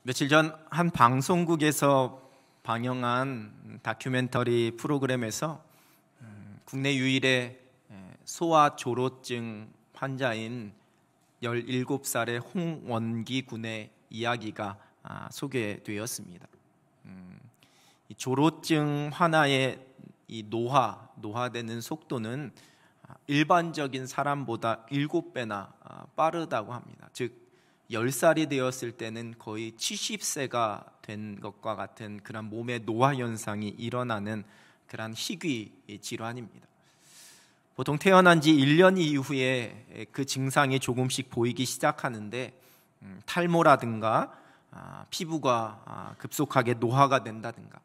며칠 전 한 방송국에서 방영한 다큐멘터리 프로그램에서 국내 유일의 소아조로증 환자인 17살의 홍원기 군의 이야기가 소개되었습니다. 이 조로증 하나의 이 노화되는 속도는 일반적인 사람보다 7배나 빠르다고 합니다. 즉 10살이 되었을 때는 거의 70세가 된 것과 같은 그런 몸의 노화 현상이 일어나는 그런 희귀 질환입니다. 보통 태어난 지 1년 이후에 그 증상이 조금씩 보이기 시작하는데 탈모라든가 피부가 급속하게 노화가 된다든가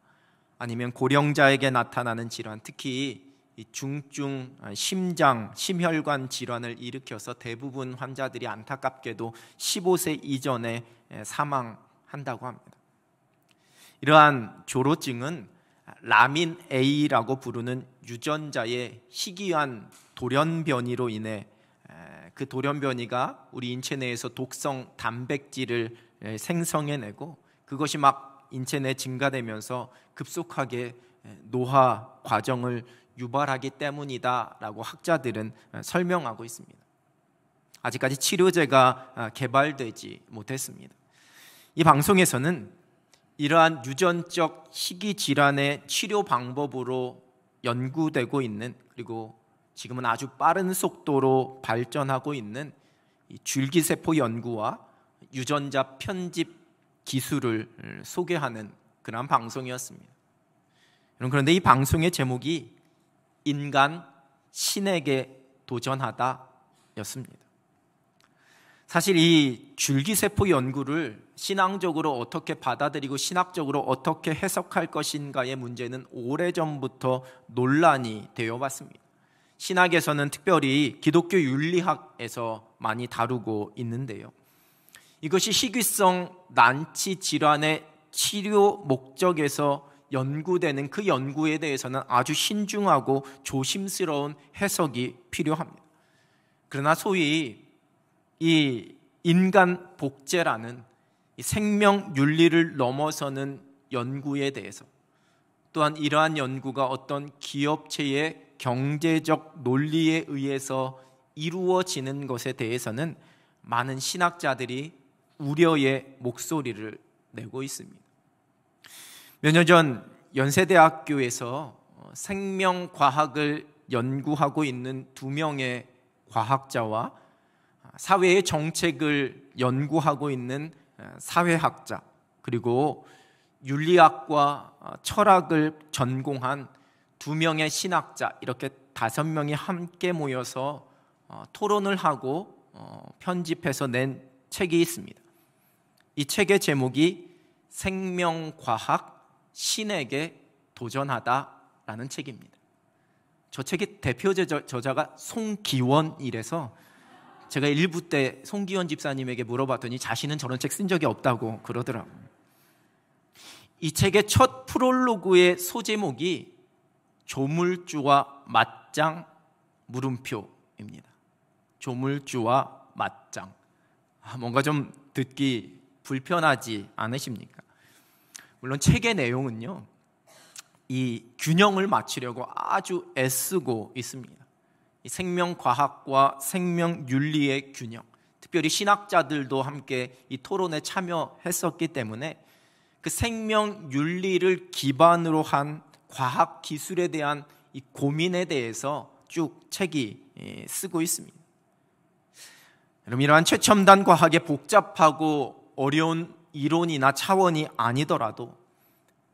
아니면 고령자에게 나타나는 질환, 특히 중증 심장, 심혈관 질환을 일으켜서 대부분 환자들이 안타깝게도 15세 이전에 사망한다고 합니다. 이러한 조로증은 라민 A라고 부르는 유전자의 희귀한 돌연변이로 인해 그 돌연변이가 우리 인체 내에서 독성 단백질을 생성해내고 그것이 막 인체 내에 증가되면서 급속하게 노화 과정을 유발하기 때문이다라고 학자들은 설명하고 있습니다. 아직까지 치료제가 개발되지 못했습니다. 이 방송에서는 이러한 유전적 희귀 질환의 치료 방법으로 연구되고 있는, 그리고 지금은 아주 빠른 속도로 발전하고 있는 이 줄기세포 연구와 유전자 편집 기술을 소개하는 그런 방송이었습니다. 그런데 이 방송의 제목이 인간 신에게 도전하다 였습니다. 사실 이 줄기세포 연구를 신앙적으로 어떻게 받아들이고 신학적으로 어떻게 해석할 것인가의 문제는 오래전부터 논란이 되어 왔습니다. 신학에서는 특별히 기독교 윤리학에서 많이 다루고 있는데요. 이것이 희귀성 난치 질환의 치료 목적에서 연구되는 그 연구에 대해서는 아주 신중하고 조심스러운 해석이 필요합니다. 그러나 소위 이 인간 복제라는 이 생명 윤리를 넘어서는 연구에 대해서, 또한 이러한 연구가 어떤 기업체의 경제적 논리에 의해서 이루어지는 것에 대해서는 많은 신학자들이 우려의 목소리를 내고 있습니다. 몇 년 전 연세대학교에서 생명과학을 연구하고 있는 2명의 과학자와 사회의 정책을 연구하고 있는 사회학자, 그리고 윤리학과 철학을 전공한 2명의 신학자, 이렇게 5명이 함께 모여서 토론을 하고 편집해서 낸 책이 있습니다. 이 책의 제목이 생명과학 신에게 도전하다라는 책입니다. 저 책의 대표 저자가 송기원이라서 제가 1부 때 송기원 집사님에게 물어봤더니 자신은 저런 책 쓴 적이 없다고 그러더라고요. 이 책의 첫 프롤로그의 소제목이 조물주와 맞짱 물음표입니다. 조물주와 맞짱. 뭔가 좀 듣기 불편하지 않으십니까? 물론 책의 내용은요, 이 균형을 맞추려고 아주 애쓰고 있습니다. 이 생명과학과 생명윤리의 균형, 특별히 신학자들도 함께 이 토론에 참여했었기 때문에 그 생명윤리를 기반으로 한 과학기술에 대한 이 고민에 대해서 쭉 책이 쓰고 있습니다. 여러분, 이러한 최첨단 과학의 복잡하고 어려운 이론이나 차원이 아니더라도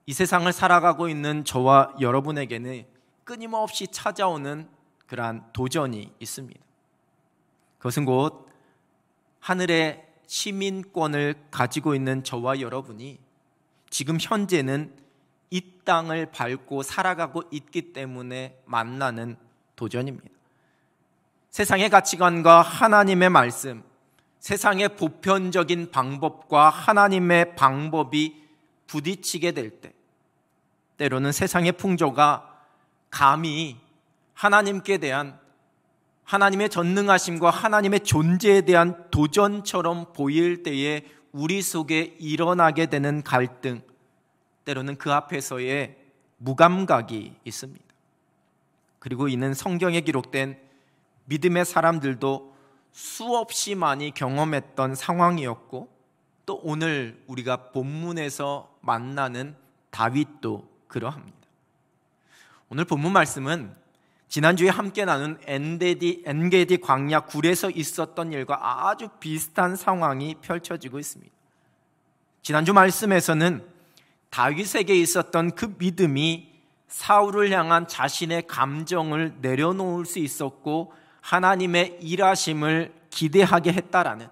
이 세상을 살아가고 있는 저와 여러분에게는 끊임없이 찾아오는 그러한 도전이 있습니다. 그것은 곧 하늘의 시민권을 가지고 있는 저와 여러분이 지금 현재는 이 땅을 밟고 살아가고 있기 때문에 만나는 도전입니다. 세상의 가치관과 하나님의 말씀, 세상의 보편적인 방법과 하나님의 방법이 부딪히게 될 때, 때로는 세상의 풍조가 감히 하나님께 대한, 하나님의 전능하심과 하나님의 존재에 대한 도전처럼 보일 때에 우리 속에 일어나게 되는 갈등, 때로는 그 앞에서의 무감각이 있습니다. 그리고 이는 성경에 기록된 믿음의 사람들도 수없이 많이 경험했던 상황이었고, 또 오늘 우리가 본문에서 만나는 다윗도 그러합니다. 오늘 본문 말씀은 지난주에 함께 나눈 엔게디 광야 굴에서 있었던 일과 아주 비슷한 상황이 펼쳐지고 있습니다. 지난주 말씀에서는 다윗에게 있었던 그 믿음이 사울을 향한 자신의 감정을 내려놓을 수 있었고 하나님의 일하심을 기대하게 했다라는,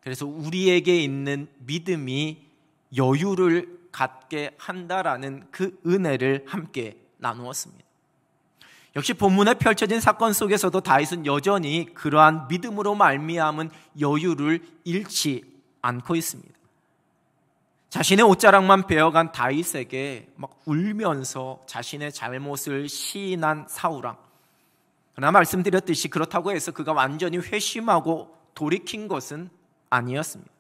그래서 우리에게 있는 믿음이 여유를 갖게 한다라는 그 은혜를 함께 나누었습니다. 역시 본문에 펼쳐진 사건 속에서도 다윗은 여전히 그러한 믿음으로 말미암은 여유를 잃지 않고 있습니다. 자신의 옷자락만 베어간 다윗에게 막 울면서 자신의 잘못을 시인한 사울왕. 그러나 말씀드렸듯이 그렇다고 해서 그가 완전히 회심하고 돌이킨 것은 아니었습니다.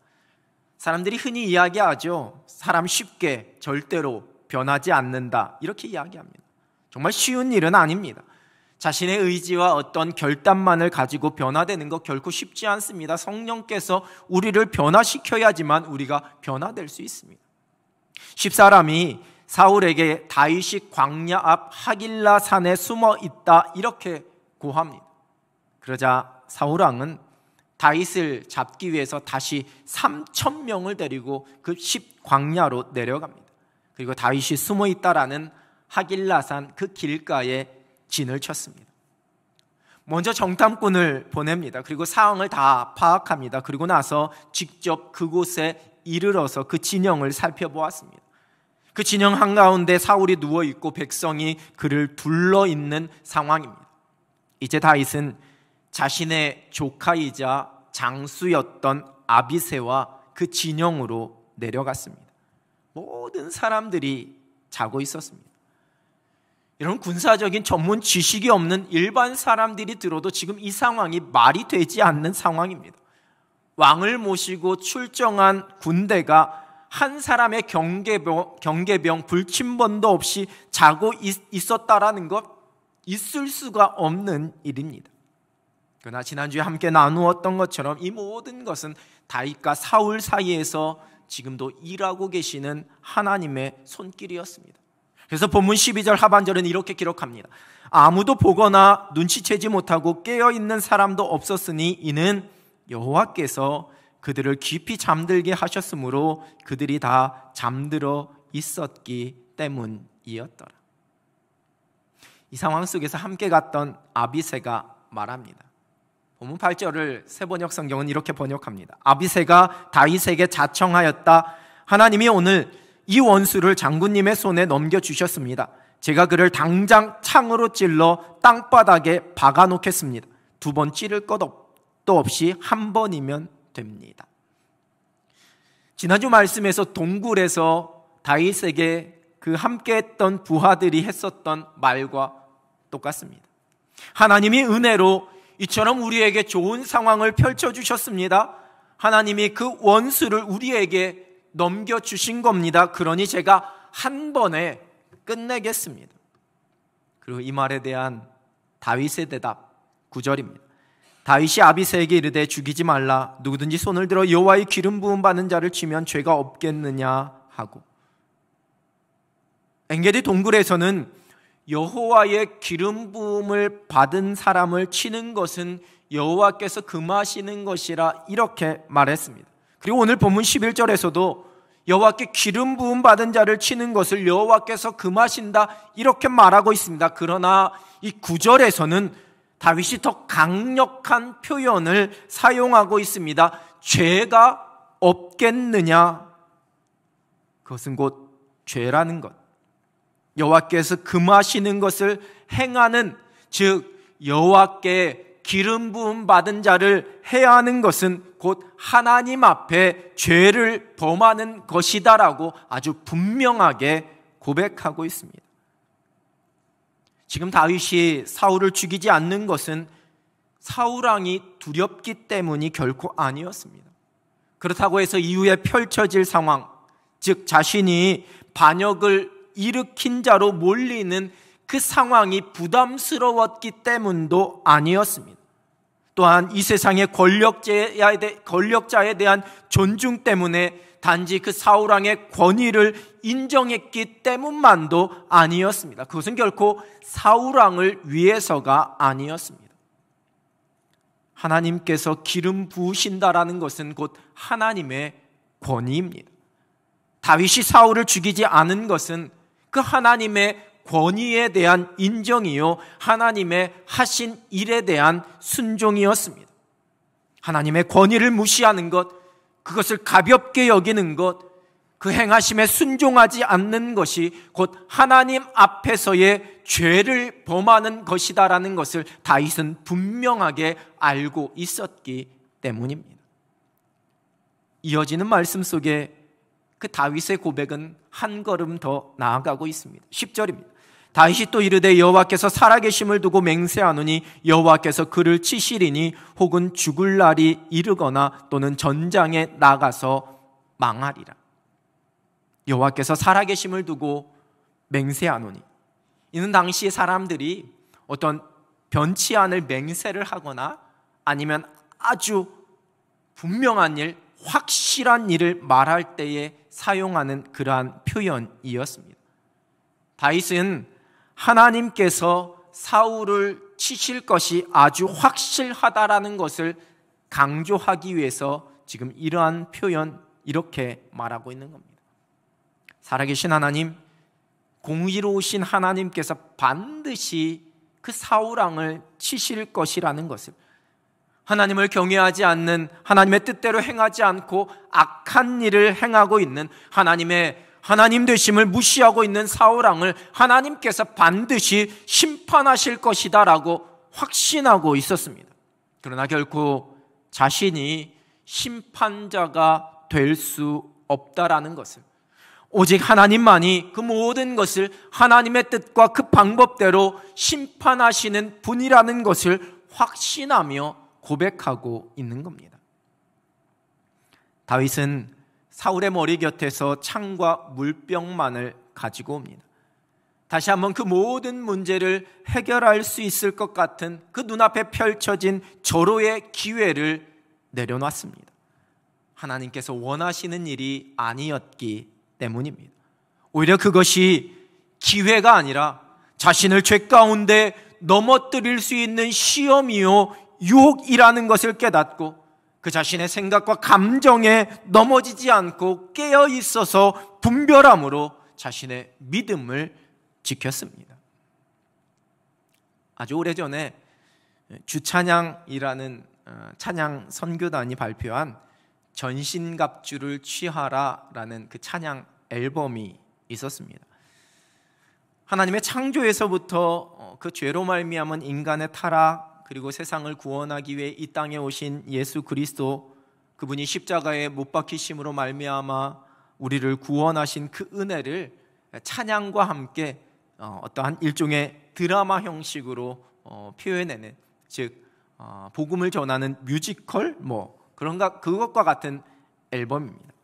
사람들이 흔히 이야기하죠. 사람 쉽게 절대로 변하지 않는다, 이렇게 이야기합니다. 정말 쉬운 일은 아닙니다. 자신의 의지와 어떤 결단만을 가지고 변화되는 것 결코 쉽지 않습니다. 성령께서 우리를 변화시켜야지만 우리가 변화될 수 있습니다. 십사람이 사울에게 다윗이 광야 앞 하길라 산에 숨어 있다, 이렇게 고합니다. 그러자 사울왕은 다윗을 잡기 위해서 다시 3,000명을 데리고 그 광야로 내려갑니다. 그리고 다윗이 숨어 있다라는 하길라산 그 길가에 진을 쳤습니다. 먼저 정탐꾼을 보냅니다. 그리고 상황을 다 파악합니다. 그리고 나서 직접 그곳에 이르러서 그 진영을 살펴보았습니다. 그 진영 한가운데 사울이 누워있고 백성이 그를 둘러있는 상황입니다. 이제 다윗은 자신의 조카이자 장수였던 아비새와 그 진영으로 내려갔습니다. 모든 사람들이 자고 있었습니다. 이런 군사적인 전문 지식이 없는 일반 사람들이 들어도 지금 이 상황이 말이 되지 않는 상황입니다. 왕을 모시고 출정한 군대가 한 사람의 경계병 불침번도 없이 자고 있었다라는 것, 있을 수가 없는 일입니다. 그러나 지난주에 함께 나누었던 것처럼 이 모든 것은 다윗과 사울 사이에서 지금도 일하고 계시는 하나님의 손길이었습니다. 그래서 본문 12절 하반절은 이렇게 기록합니다. 아무도 보거나 눈치채지 못하고 깨어있는 사람도 없었으니 이는 여호와께서 그들을 깊이 잠들게 하셨으므로 그들이 다 잠들어 있었기 때문이었더라. 이 상황 속에서 함께 갔던 아비새가 말합니다. 본문 8절을 새번역 성경은 이렇게 번역합니다. 아비새가 다윗에게 자청하였다. 하나님이 오늘 이 원수를 장군님의 손에 넘겨주셨습니다. 제가 그를 당장 창으로 찔러 땅바닥에 박아놓겠습니다. 2번 찌를 것도 없이 한 번이면 됩니다. 지난주 말씀에서 동굴에서 다윗에게 그 함께했던 부하들이 했었던 말과 똑같습니다. 하나님이 은혜로 이처럼 우리에게 좋은 상황을 펼쳐주셨습니다. 하나님이 그 원수를 우리에게 넘겨주신 겁니다. 그러니 제가 한 번에 끝내겠습니다. 그리고 이 말에 대한 다윗의 대답 9절입니다. 다윗이 아비새에게 이르되 죽이지 말라. 누구든지 손을 들어 여호와의 기름 부음 받는 자를 치면 죄가 없겠느냐 하고. 엔게디 동굴에서는 여호와의 기름 부음을 받은 사람을 치는 것은 여호와께서 금하시는 것이라 이렇게 말했습니다. 그리고 오늘 본문 11절에서도 여호와께 기름 부음 받은 자를 치는 것을 여호와께서 금하신다 이렇게 말하고 있습니다. 그러나 이 9절에서는 다윗이 더 강력한 표현을 사용하고 있습니다. 죄가 없겠느냐? 그것은 곧 죄라는 것, 여호와께서 금하시는 것을 행하는, 즉 여호와께 기름 부음 받은 자를 해야 하는 것은 곧 하나님 앞에 죄를 범하는 것이다라고 아주 분명하게 고백하고 있습니다. 지금 다윗이 사울을 죽이지 않는 것은 사울왕이 두렵기 때문이 결코 아니었습니다. 그렇다고 해서 이후에 펼쳐질 상황, 즉 자신이 반역을 일으킨 자로 몰리는 그 상황이 부담스러웠기 때문도 아니었습니다. 또한 이 세상의 권력자에 대한 존중 때문에 단지 그 사울왕의 권위를 인정했기 때문만도 아니었습니다. 그것은 결코 사울왕을 위해서가 아니었습니다. 하나님께서 기름 부으신다라는 것은 곧 하나님의 권위입니다. 다윗이 사울을 죽이지 않은 것은 그 하나님의 권위에 대한 인정이요, 하나님의 하신 일에 대한 순종이었습니다. 하나님의 권위를 무시하는 것, 그것을 가볍게 여기는 것, 그 행하심에 순종하지 않는 것이 곧 하나님 앞에서의 죄를 범하는 것이다라는 것을 다윗은 분명하게 알고 있었기 때문입니다. 이어지는 말씀 속에 그 다윗의 고백은 한 걸음 더 나아가고 있습니다. 10절입니다. 다윗이 또 이르되 여호와께서 살아계심을 두고 맹세하노니 여호와께서 그를 치시리니 혹은 죽을 날이 이르거나 또는 전장에 나가서 망하리라. 여호와께서 살아계심을 두고 맹세하노니, 이는 당시 사람들이 어떤 변치 않을 맹세를 하거나 아니면 아주 분명한 일, 확실한 일을 말할 때에 사용하는 그러한 표현이었습니다. 다윗은 하나님께서 사울을 치실 것이 아주 확실하다라는 것을 강조하기 위해서 지금 이러한 표현, 이렇게 말하고 있는 겁니다. 살아계신 하나님, 공의로우신 하나님께서 반드시 그 사울왕을 치실 것이라는 것을, 하나님을 경외하지 않는, 하나님의 뜻대로 행하지 않고 악한 일을 행하고 있는, 하나님 되심을 무시하고 있는 사울왕을 하나님께서 반드시 심판하실 것이다라고 확신하고 있었습니다. 그러나 결코 자신이 심판자가 될 수 없다라는 것을, 오직 하나님만이 그 모든 것을 하나님의 뜻과 그 방법대로 심판하시는 분이라는 것을 확신하며 고백하고 있는 겁니다. 다윗은 사울의 머리 곁에서 창과 물병만을 가지고 옵니다. 다시 한번 그 모든 문제를 해결할 수 있을 것 같은 그 눈앞에 펼쳐진 절호의 기회를 내려놨습니다. 하나님께서 원하시는 일이 아니었기 때문입니다. 오히려 그것이 기회가 아니라 자신을 죄 가운데 넘어뜨릴 수 있는 시험이요, 유혹이라는 것을 깨닫고 그 자신의 생각과 감정에 넘어지지 않고 깨어 있어서 분별함으로 자신의 믿음을 지켰습니다. 아주 오래전에 주찬양이라는 찬양 선교단이 발표한 전신갑주를 취하라라는 그 찬양 앨범이 있었습니다. 하나님의 창조에서부터 그 죄로 말미암은 인간의 타락, 그리고 세상을 구원하기 위해 이 땅에 오신 예수 그리스도, 그분이 십자가에 못 박히심으로 말미암아 우리를 구원하신 그 은혜를 찬양과 함께 어떠한 일종의 드라마 형식으로 표현해낸, 즉 복음을 전하는 뮤지컬 그것과 같은 앨범입니다.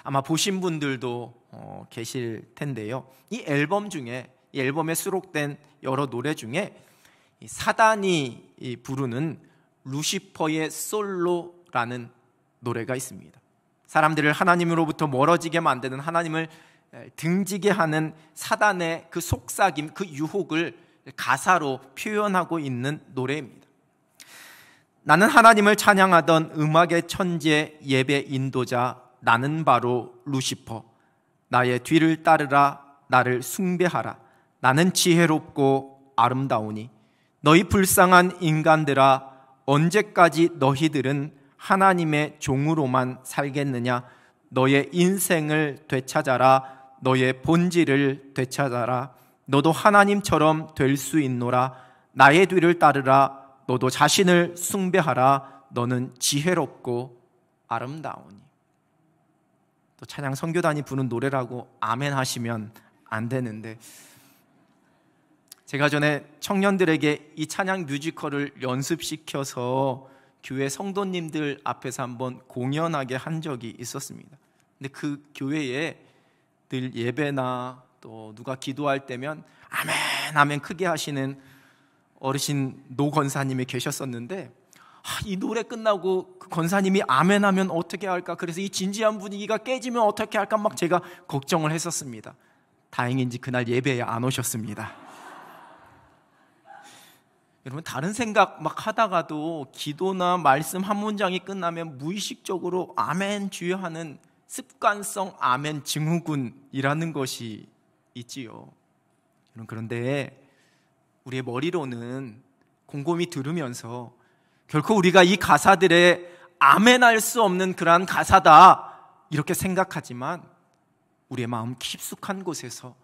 아마 보신 분들도 계실 텐데요. 이 앨범에 수록된 여러 노래 중에 사단이 부르는 루시퍼의 솔로라는 노래가 있습니다. 사람들을 하나님으로부터 멀어지게 만드는, 하나님을 등지게 하는 사단의 그 속삭임, 그 유혹을 가사로 표현하고 있는 노래입니다. 나는 하나님을 찬양하던 음악의 천재, 예배 인도자, 나는 바로 루시퍼. 나의 뒤를 따르라, 나를 숭배하라. 나는 지혜롭고 아름다우니 너희 불쌍한 인간들아, 언제까지 너희들은 하나님의 종으로만 살겠느냐? 너의 인생을 되찾아라. 너의 본질을 되찾아라. 너도 하나님처럼 될 수 있노라. 나의 뒤를 따르라. 너도 자신을 숭배하라. 너는 지혜롭고 아름다우니. 또 찬양 선교단이 부른 노래라고 아멘 하시면 안 되는데, 제가 전에 청년들에게 이 찬양 뮤지컬을 연습시켜서 교회 성도님들 앞에서 한번 공연하게 한 적이 있었습니다. 근데 그 교회에 늘 예배나 또 누가 기도할 때면 아멘 아멘 크게 하시는 어르신 노 권사님이 계셨었는데, 이 노래 끝나고 그 권사님이 아멘 하면 어떻게 할까, 그래서 이 진지한 분위기가 깨지면 어떻게 할까 막 제가 걱정을 했었습니다. 다행인지 그날 예배에 안 오셨습니다. 여러분, 다른 생각 막 하다가도 기도나 말씀 한 문장이 끝나면 무의식적으로 아멘 주여 하는 습관성 아멘 증후군이라는 것이 있지요. 그런데 우리의 머리로는 곰곰이 들으면서 결코 우리가 이 가사들에 아멘할 수 없는 그러한 가사다 이렇게 생각하지만, 우리의 마음 깊숙한 곳에서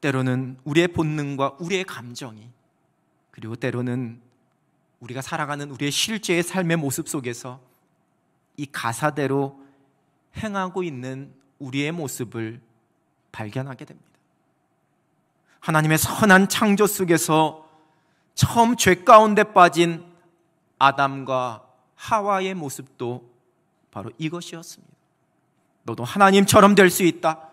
때로는 우리의 본능과 우리의 감정이, 그리고 때로는 우리가 살아가는 우리의 실제의 삶의 모습 속에서 이 가사대로 행하고 있는 우리의 모습을 발견하게 됩니다. 하나님의 선한 창조 속에서 처음 죄 가운데 빠진 아담과 하와의 모습도 바로 이것이었습니다. 너도 하나님처럼 될 수 있다.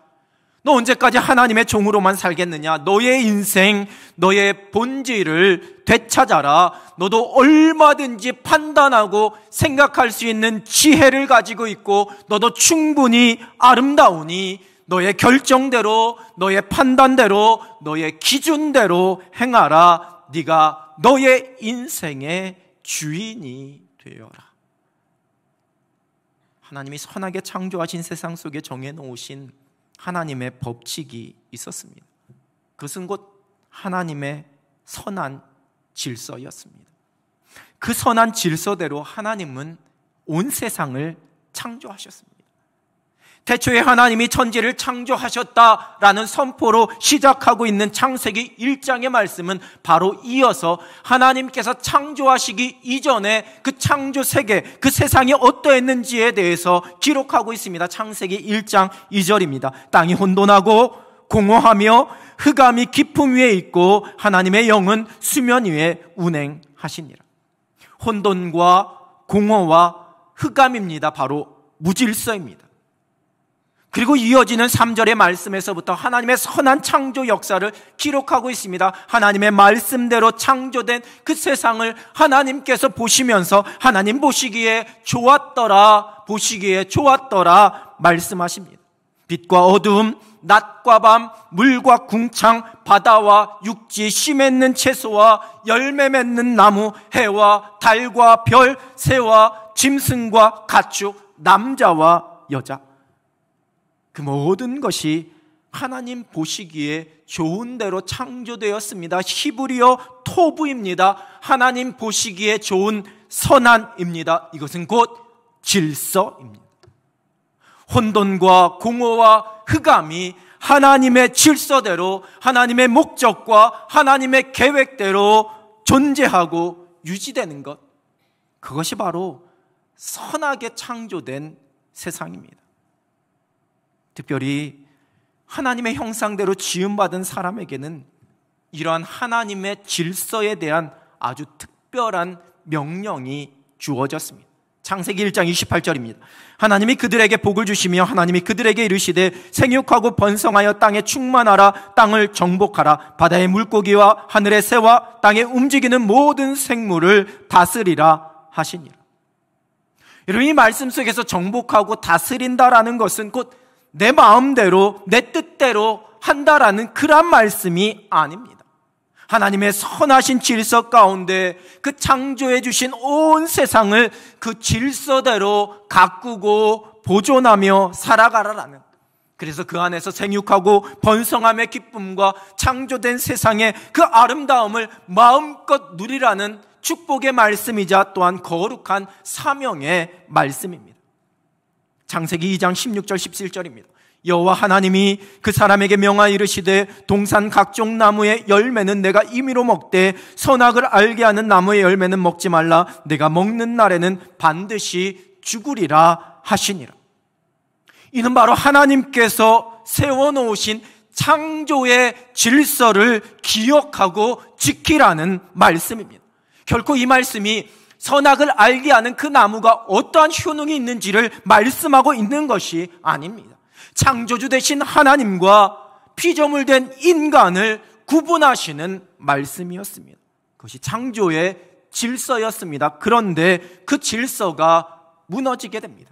너 언제까지 하나님의 종으로만 살겠느냐? 너의 인생, 너의 본질을 되찾아라. 너도 얼마든지 판단하고 생각할 수 있는 지혜를 가지고 있고, 너도 충분히 아름다우니 너의 결정대로, 너의 판단대로, 너의 기준대로 행하라. 네가 너의 인생의 주인이 되어라. 하나님이 선하게 창조하신 세상 속에 정해놓으신 하나님의 법칙이 있었습니다. 그것은 곧 하나님의 선한 질서였습니다. 그 선한 질서대로 하나님은 온 세상을 창조하셨습니다. 태초에 하나님이 천지를 창조하셨다라는 선포로 시작하고 있는 창세기 1장의 말씀은 바로 이어서 하나님께서 창조하시기 이전에 그 창조 세계, 그 세상이 어떠했는지에 대해서 기록하고 있습니다. 창세기 1장 2절입니다. 땅이 혼돈하고 공허하며 흑암이 깊음 위에 있고 하나님의 영은 수면 위에 운행하시니라. 혼돈과 공허와 흑암입니다. 바로 무질서입니다. 그리고 이어지는 3절의 말씀에서부터 하나님의 선한 창조 역사를 기록하고 있습니다. 하나님의 말씀대로 창조된 그 세상을 하나님께서 보시면서 하나님 보시기에 좋았더라, 보시기에 좋았더라 말씀하십니다. 빛과 어두움, 낮과 밤, 물과 궁창, 바다와 육지, 씨 맺는 채소와 열매 맺는 나무, 해와 달과 별, 새와 짐승과 가축, 남자와 여자, 그 모든 것이 하나님 보시기에 좋은 대로 창조되었습니다. 히브리어 토부입니다. 하나님 보시기에 좋은 선한입니다. 이것은 곧 질서입니다. 혼돈과 공허와 흑암이 하나님의 질서대로, 하나님의 목적과 하나님의 계획대로 존재하고 유지되는 것, 그것이 바로 선하게 창조된 세상입니다. 특별히 하나님의 형상대로 지음받은 사람에게는 이러한 하나님의 질서에 대한 아주 특별한 명령이 주어졌습니다. 창세기 1장 28절입니다. 하나님이 그들에게 복을 주시며 하나님이 그들에게 이르시되 생육하고 번성하여 땅에 충만하라. 땅을 정복하라. 바다의 물고기와 하늘의 새와 땅에 움직이는 모든 생물을 다스리라 하시니라. 여러분, 이 말씀 속에서 정복하고 다스린다라는 것은 곧 내 마음대로, 내 뜻대로 한다라는 그런 말씀이 아닙니다. 하나님의 선하신 질서 가운데 그 창조해 주신 온 세상을 그 질서대로 가꾸고 보존하며 살아가라라는, 그래서 그 안에서 생육하고 번성함의 기쁨과 창조된 세상의 그 아름다움을 마음껏 누리라는 축복의 말씀이자 또한 거룩한 사명의 말씀입니다. 창세기 2장 16절 17절입니다. 여호와 하나님이 그 사람에게 명하여 이르시되 동산 각종 나무의 열매는 내가 임의로 먹되 선악을 알게 하는 나무의 열매는 먹지 말라. 내가 먹는 날에는 반드시 죽으리라 하시니라. 이는 바로 하나님께서 세워놓으신 창조의 질서를 기억하고 지키라는 말씀입니다. 결코 이 말씀이 선악을 알게 하는 그 나무가 어떠한 효능이 있는지를 말씀하고 있는 것이 아닙니다. 창조주 되신 하나님과 피조물된 인간을 구분하시는 말씀이었습니다. 그것이 창조의 질서였습니다. 그런데 그 질서가 무너지게 됩니다.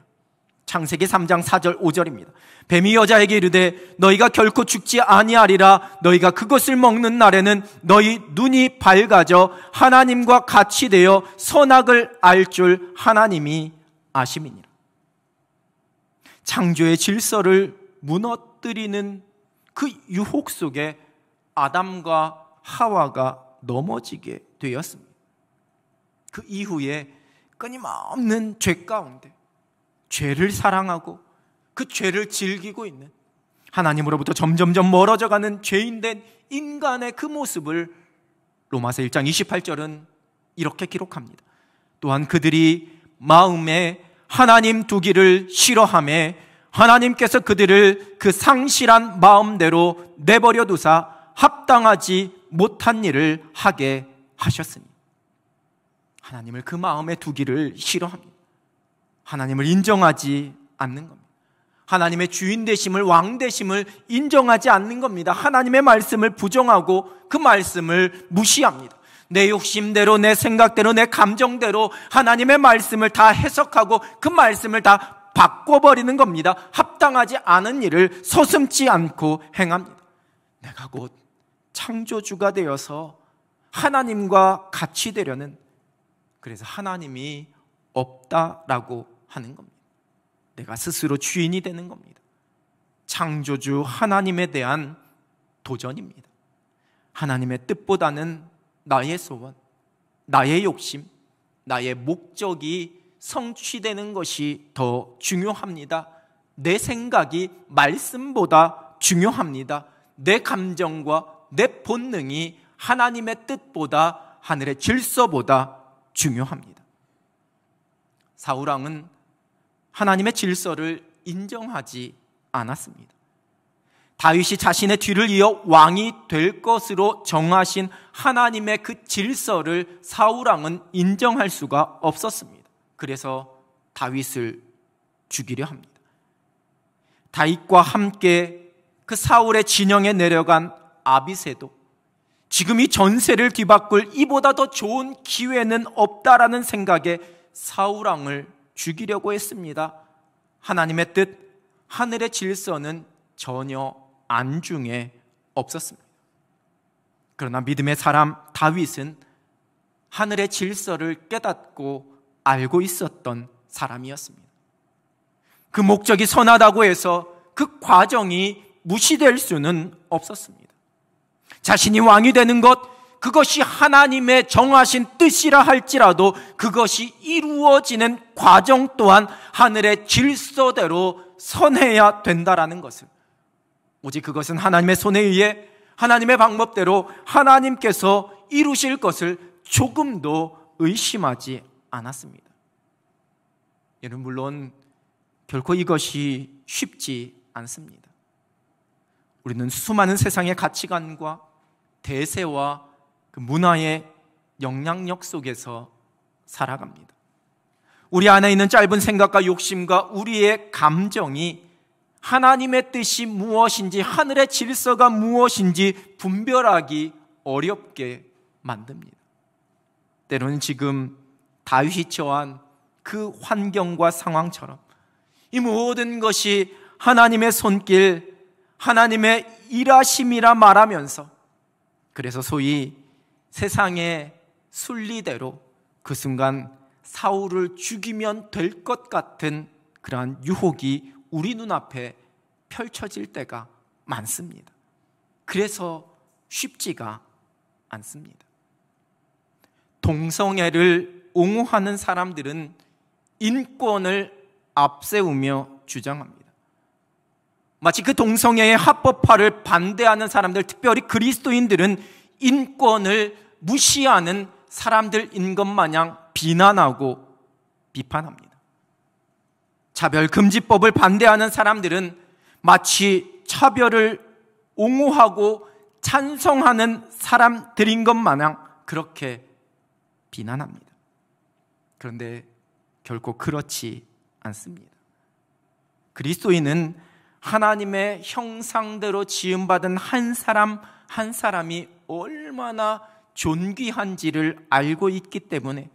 창세기 3장 4절 5절입니다. 뱀이 여자에게 이르되 너희가 결코 죽지 아니하리라. 너희가 그것을 먹는 날에는 너희 눈이 밝아져 하나님과 같이 되어 선악을 알 줄 하나님이 아심이니라. 창조의 질서를 무너뜨리는 그 유혹 속에 아담과 하와가 넘어지게 되었습니다. 그 이후에 끊임없는 죄 가운데 죄를 사랑하고 그 죄를 즐기고 있는, 하나님으로부터 점점점 멀어져가는 죄인된 인간의 그 모습을 로마서 1장 28절은 이렇게 기록합니다. 또한 그들이 마음에 하나님 두기를 싫어하매 하나님께서 그들을 그 상실한 마음대로 내버려 두사 합당하지 못한 일을 하게 하셨으니, 하나님을 그 마음에 두기를 싫어합니다. 하나님을 인정하지 않는 겁니다. 하나님의 주인 되심을, 왕 되심을 인정하지 않는 겁니다. 하나님의 말씀을 부정하고 그 말씀을 무시합니다. 내 욕심대로, 내 생각대로, 내 감정대로 하나님의 말씀을 다 해석하고 그 말씀을 다 바꿔버리는 겁니다. 합당하지 않은 일을 서슴지 않고 행합니다. 내가 곧 창조주가 되어서 하나님과 같이 되려는, 그래서 하나님이 없다라고 하는 겁니다. 내가 스스로 주인이 되는 겁니다. 창조주 하나님에 대한 도전입니다. 하나님의 뜻보다는 나의 소원, 나의 욕심, 나의 목적이 성취되는 것이 더 중요합니다. 내 생각이 말씀보다 중요합니다. 내 감정과 내 본능이 하나님의 뜻보다, 하늘의 질서보다 중요합니다. 사울왕은 하나님의 질서를 인정하지 않았습니다. 다윗이 자신의 뒤를 이어 왕이 될 것으로 정하신 하나님의 그 질서를 사울왕은 인정할 수가 없었습니다. 그래서 다윗을 죽이려 합니다. 다윗과 함께 그 사울의 진영에 내려간 아비새도 지금 이 전세를 뒤바꿀 이보다 더 좋은 기회는 없다라는 생각에 사울왕을 죽이려고 했습니다. 하나님의 뜻, 하늘의 질서는 전혀 안중에 없었습니다. 그러나 믿음의 사람 다윗은 하늘의 질서를 깨닫고 알고 있었던 사람이었습니다. 그 목적이 선하다고 해서 그 과정이 무시될 수는 없었습니다. 자신이 왕이 되는 것, 그것이 하나님의 정하신 뜻이라 할지라도 그것이 이루어지는 과정 또한 하늘의 질서대로 선해야 된다라는 것을, 오직 그것은 하나님의 손에 의해 하나님의 방법대로 하나님께서 이루실 것을 조금도 의심하지 않았습니다. 여러분, 물론 결코 이것이 쉽지 않습니다. 우리는 수많은 세상의 가치관과 대세와 그 문화의 영향력 속에서 살아갑니다. 우리 안에 있는 짧은 생각과 욕심과 우리의 감정이 하나님의 뜻이 무엇인지, 하늘의 질서가 무엇인지 분별하기 어렵게 만듭니다. 때로는 지금 다윗이 처한 그 환경과 상황처럼 이 모든 것이 하나님의 손길, 하나님의 일하심이라 말하면서, 그래서 소위 세상의 순리대로 그 순간 사울을 죽이면 될 것 같은 그러한 유혹이 우리 눈앞에 펼쳐질 때가 많습니다. 그래서 쉽지가 않습니다. 동성애를 옹호하는 사람들은 인권을 앞세우며 주장합니다. 마치 그 동성애의 합법화를 반대하는 사람들, 특별히 그리스도인들은 인권을 무시하는 사람들인 것 마냥 비난하고 비판합니다. 차별금지법을 반대하는 사람들은 마치 차별을 옹호하고 찬성하는 사람들인 것 마냥 그렇게 비난합니다. 그런데 결코 그렇지 않습니다. 그리스도인은 하나님의 형상대로 지음받은 한 사람 한 사람이 얼마나 존귀한지를 알고 있기 때문에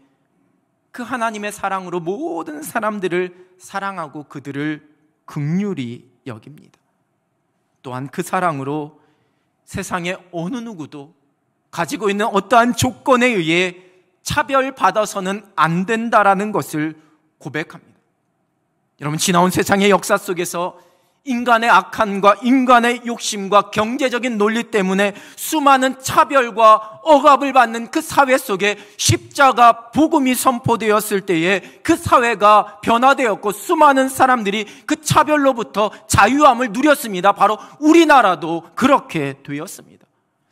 그 하나님의 사랑으로 모든 사람들을 사랑하고 그들을 긍휼히 여깁니다. 또한 그 사랑으로 세상의 어느 누구도 가지고 있는 어떠한 조건에 의해 차별받아서는 안 된다라는 것을 고백합니다. 여러분, 지나온 세상의 역사 속에서 인간의 악함과 인간의 욕심과 경제적인 논리 때문에 수많은 차별과 억압을 받는 그 사회 속에 십자가 복음이 선포되었을 때에 그 사회가 변화되었고 수많은 사람들이 그 차별로부터 자유함을 누렸습니다. 바로 우리나라도 그렇게 되었습니다.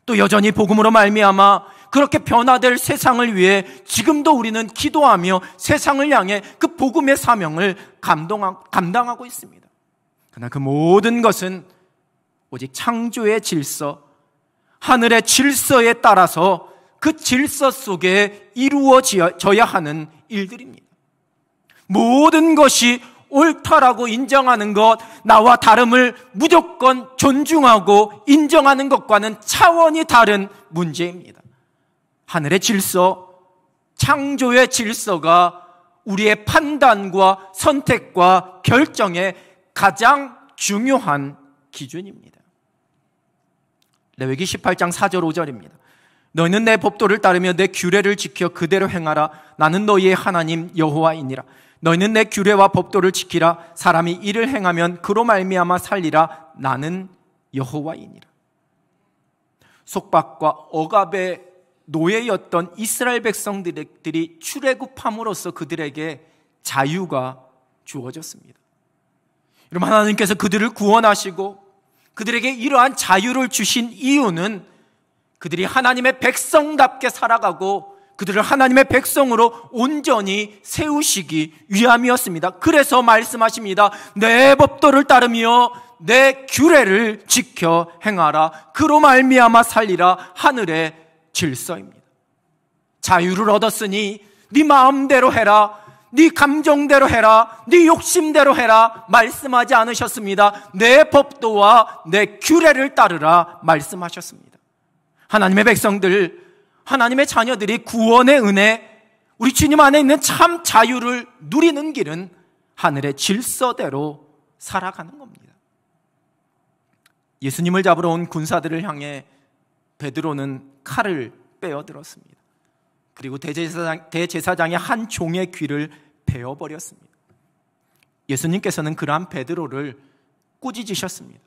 또 여전히 복음으로 말미암아 그렇게 변화될 세상을 위해 지금도 우리는 기도하며 세상을 향해 그 복음의 사명을 감당하고 있습니다. 그러나 그 모든 것은 오직 창조의 질서, 하늘의 질서에 따라서 그 질서 속에 이루어져야 하는 일들입니다. 모든 것이 옳다라고 인정하는 것, 나와 다름을 무조건 존중하고 인정하는 것과는 차원이 다른 문제입니다. 하늘의 질서, 창조의 질서가 우리의 판단과 선택과 결정에 가장 중요한 기준입니다. 레위기 18장 4절 5절입니다. 너희는 내 법도를 따르며 내 규례를 지켜 그대로 행하라. 나는 너희의 하나님 여호와이니라. 너희는 내 규례와 법도를 지키라. 사람이 이를 행하면 그로 말미암아 살리라. 나는 여호와이니라. 속박과 억압의 노예였던 이스라엘 백성들이 출애굽함으로써 그들에게 자유가 주어졌습니다. 여러분, 하나님께서 그들을 구원하시고 그들에게 이러한 자유를 주신 이유는 그들이 하나님의 백성답게 살아가고 그들을 하나님의 백성으로 온전히 세우시기 위함이었습니다. 그래서 말씀하십니다. 내 법도를 따르며 내 규례를 지켜 행하라. 그로 말미암아 살리라. 하늘의 질서입니다. 자유를 얻었으니 네 마음대로 해라, 네 감정대로 해라, 네 욕심대로 해라 말씀하지 않으셨습니다. 내 법도와 내 규례를 따르라 말씀하셨습니다. 하나님의 백성들, 하나님의 자녀들이 구원의 은혜, 우리 주님 안에 있는 참 자유를 누리는 길은 하늘의 질서대로 살아가는 겁니다. 예수님을 잡으러 온 군사들을 향해 베드로는 칼을 빼어들었습니다. 그리고 대제사장의 한 종의 귀를 베어버렸습니다. 예수님께서는 그러한 베드로를 꾸짖으셨습니다.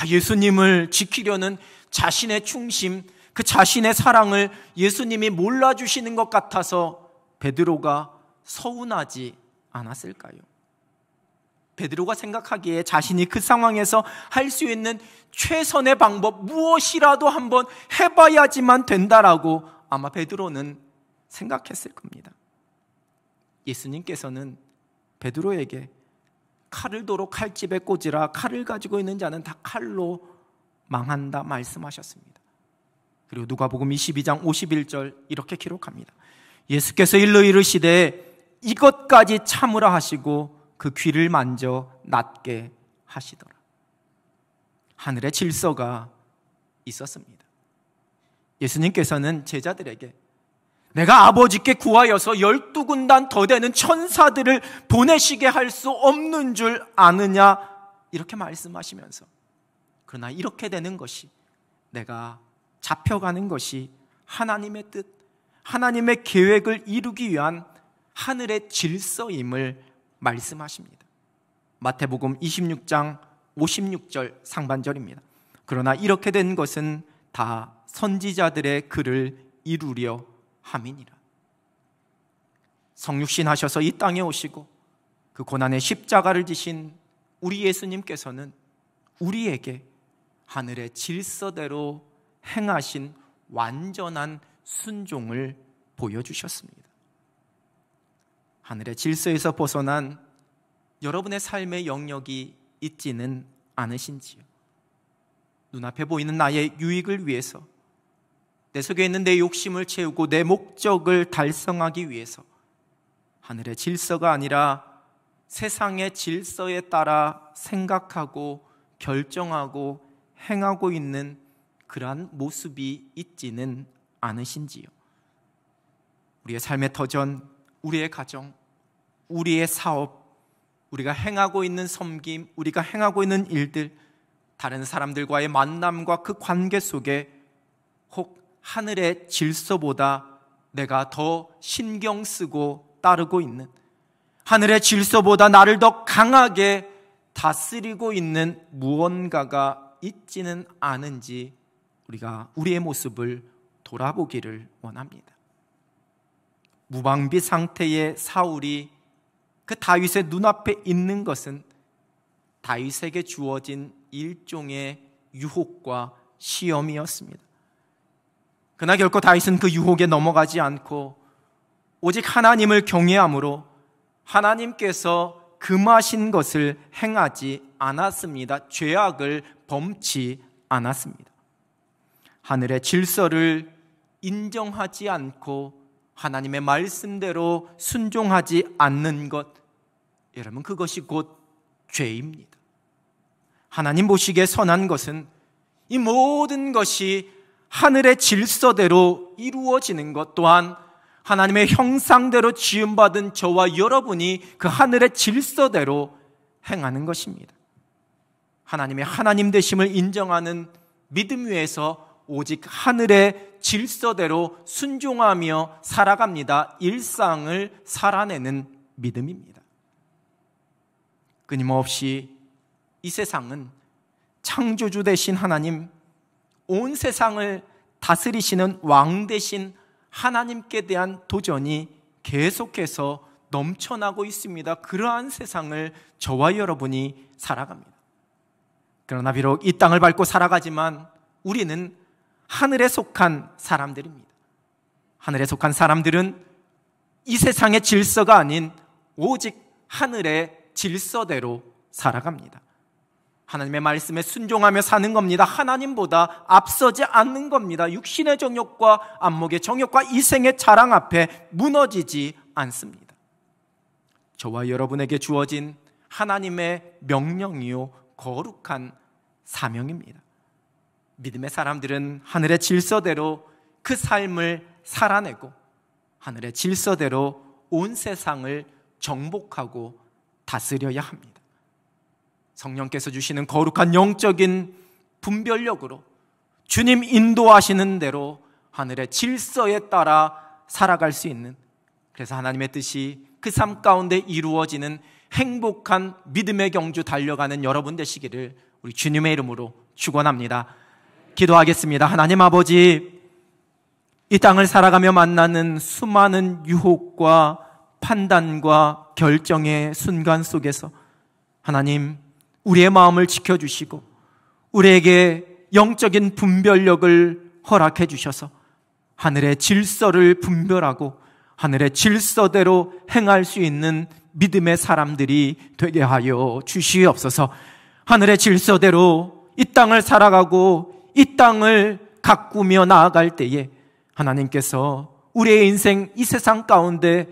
예수님을 지키려는 자신의 충심, 그 자신의 사랑을 예수님이 몰라주시는 것 같아서 베드로가 서운하지 않았을까요? 베드로가 생각하기에 자신이 그 상황에서 할 수 있는 최선의 방법 무엇이라도 한번 해봐야지만 된다라고 아마 베드로는 생각했을 겁니다. 예수님께서는 베드로에게 칼을 도로 칼집에 꽂으라. 칼을 가지고 있는 자는 다 칼로 망한다 말씀하셨습니다. 그리고 누가복음 22장 51절 이렇게 기록합니다. 예수께서 일러 이르시되 이것까지 참으라 하시고 그 귀를 만져 낫게 하시더라. 하늘의 질서가 있었습니다. 예수님께서는 제자들에게 내가 아버지께 구하여서 12군단 더 되는 천사들을 보내시게 할 수 없는 줄 아느냐 이렇게 말씀하시면서, 그러나 이렇게 되는 것이, 내가 잡혀가는 것이 하나님의 뜻, 하나님의 계획을 이루기 위한 하늘의 질서임을 말씀하십니다. 마태복음 26장 56절 상반절입니다. 그러나 이렇게 된 것은 다 선지자들의 글을 이루려 함이니라. 성육신 하셔서 이 땅에 오시고 그 고난의 십자가를 지신 우리 예수님께서는 우리에게 하늘의 질서대로 행하신 완전한 순종을 보여주셨습니다. 하늘의 질서에서 벗어난 여러분의 삶의 영역이 있지는 않으신지요? 눈앞에 보이는 나의 유익을 위해서, 내 속에 있는 내 욕심을 채우고 내 목적을 달성하기 위해서 하늘의 질서가 아니라 세상의 질서에 따라 생각하고 결정하고 행하고 있는 그러한 모습이 있지는 않으신지요? 우리의 삶의 터전, 우리의 가정, 우리의 사업, 우리가 행하고 있는 섬김, 우리가 행하고 있는 일들, 다른 사람들과의 만남과 그 관계 속에 혹 하늘의 질서보다 내가 더 신경 쓰고 따르고 있는, 하늘의 질서보다 나를 더 강하게 다스리고 있는 무언가가 있지는 않은지 우리가 우리의 모습을 돌아보기를 원합니다. 무방비 상태의 사울이 그 다윗의 눈앞에 있는 것은 다윗에게 주어진 일종의 유혹과 시험이었습니다. 그러나 결코 다윗은 그 유혹에 넘어가지 않고 오직 하나님을 경외함으로 하나님께서 금하신 것을 행하지 않았습니다. 죄악을 범치 않았습니다. 하늘의 질서를 인정하지 않고 하나님의 말씀대로 순종하지 않는 것, 여러분, 그것이 곧 죄입니다. 하나님 보시기에 선한 것은 이 모든 것이 하늘의 질서대로 이루어지는 것, 또한 하나님의 형상대로 지음받은 저와 여러분이 그 하늘의 질서대로 행하는 것입니다. 하나님의 하나님 되심을 인정하는 믿음 위에서 오직 하늘의 질서대로 순종하며 살아갑니다. 일상을 살아내는 믿음입니다. 끊임없이 이 세상은 창조주 되신 하나님, 온 세상을 다스리시는 왕 되신 하나님께 대한 도전이 계속해서 넘쳐나고 있습니다. 그러한 세상을 저와 여러분이 살아갑니다. 그러나 비록 이 땅을 밟고 살아가지만 우리는 하늘에 속한 사람들입니다. 하늘에 속한 사람들은 이 세상의 질서가 아닌 오직 하늘의 질서대로 살아갑니다. 하나님의 말씀에 순종하며 사는 겁니다. 하나님보다 앞서지 않는 겁니다. 육신의 정욕과 안목의 정욕과 이생의 자랑 앞에 무너지지 않습니다. 저와 여러분에게 주어진 하나님의 명령이요 거룩한 사명입니다. 믿음의 사람들은 하늘의 질서대로 그 삶을 살아내고 하늘의 질서대로 온 세상을 정복하고 다스려야 합니다. 성령께서 주시는 거룩한 영적인 분별력으로 주님 인도하시는 대로 하늘의 질서에 따라 살아갈 수 있는, 그래서 하나님의 뜻이 그 삶 가운데 이루어지는 행복한 믿음의 경주 달려가는 여러분 되시기를 우리 주님의 이름으로 축원합니다. 기도하겠습니다. 하나님 아버지, 이 땅을 살아가며 만나는 수많은 유혹과 판단과 결정의 순간 속에서 하나님, 우리의 마음을 지켜주시고 우리에게 영적인 분별력을 허락해 주셔서 하늘의 질서를 분별하고 하늘의 질서대로 행할 수 있는 믿음의 사람들이 되게 하여 주시옵소서. 하늘의 질서대로 이 땅을 살아가고 이 땅을 가꾸며 나아갈 때에 하나님께서 우리의 인생 이 세상 가운데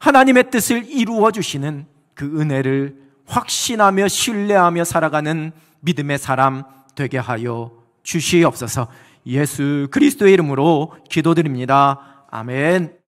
하나님의 뜻을 이루어 주시는 그 은혜를 확신하며 신뢰하며 살아가는 믿음의 사람 되게 하여 주시옵소서. 예수 그리스도의 이름으로 기도드립니다. 아멘.